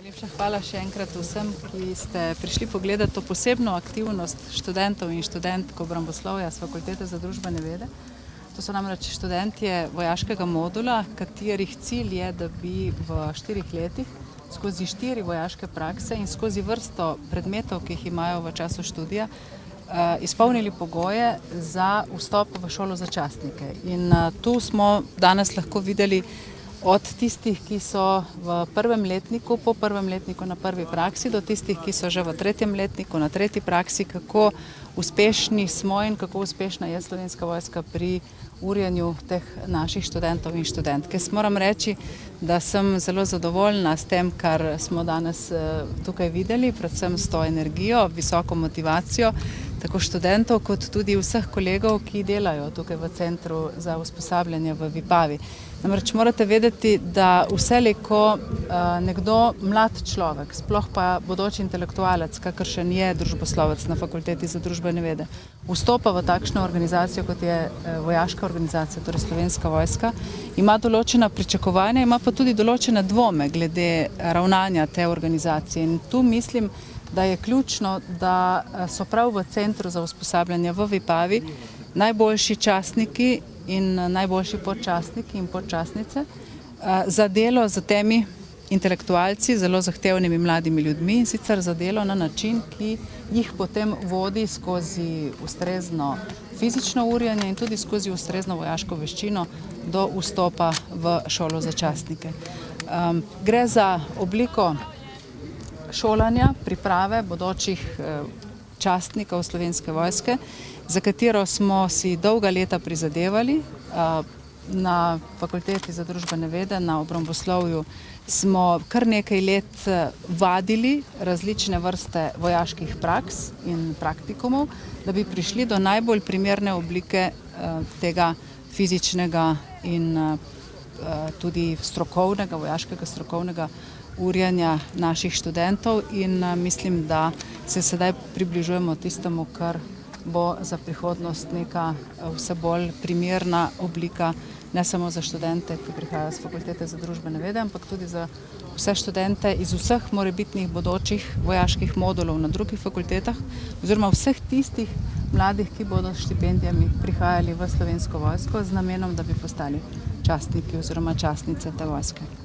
Najlepša hvala še enkrat vsem, ki ste prišli pogledati to posebno aktivnost študentov in študentk obramboslovja s Fakultete za družbene vede. To so namreč študentje vojaškega modula, katerih cilj je, da bi v 4 letih skozi 4 vojaške prakse in skozi vrsto predmetov, ki jih imajo v času študija, izpolnili pogoje za vstop v šolo za častnike. In tu smo danes lahko videli od tistih, ki so v prvem letniku, po prvem letniku na prvi praksi, do tistih, ki so že v tretjem letniku na tretji praksi, kako uspešni smo in kako uspešna je Slovenska vojska pri urjenju teh naših študentov in študentke. Moram reči, da sem zelo zadovoljna s tem, kar smo danes tukaj videli, predvsem s to energijo, visoko motivacijo, tako študentov, kot tudi vseh kolegov, ki delajo tukaj v Centru za usposabljanje v Vipavi. Namreč morate vedeti, da vselej, ko nekdo mlad človek, sploh pa bodoči intelektualec, kakršen je družboslovec na Fakulteti za družbene vede, vstopa v takšno organizacijo, kot je vojaška organizacija, torej Slovenska vojska, ima določena pričakovanja, ima pa tudi določene dvome glede ravnanja te organizacije. In tu mislim, da je ključno, da so prav v Centru za usposabljanje v Vipavi najboljši častniki in najboljši podčastniki in podčastnice za delo z temi intelektualci, zelo zahtevnimi mladimi ljudmi, in sicer za delo na način, ki jih potem vodi skozi ustrezno fizično urjenje in tudi skozi ustrezno vojaško veščino do vstopa v šolo za častnike. Gre za obliko šolanja, priprave bodočih častnikov Slovenske vojske, za katero smo si dolga leta prizadevali. Na Fakulteti za družbene vede, na obramboslovju smo kar nekaj let vadili različne vrste vojaških praks in praktikumov, da bi prišli do najbolj primerne oblike tega fizičnega in tudi strokovnega, vojaškega strokovnega urjanja naših študentov, in mislim, da se sedaj približujemo tistemu, kar bo za prihodnost neka vse bolj primerna oblika, ne samo za študente, ki prihajajo z Fakultete za družbene vede, ampak tudi za vse študente iz vseh morebitnih bodočih vojaških modulov na drugih fakultetah, oziroma vseh tistih mladih, ki bodo s štipendijami prihajali v Slovensko vojsko z namenom, da bi postali častniki oziroma častnice te vojske.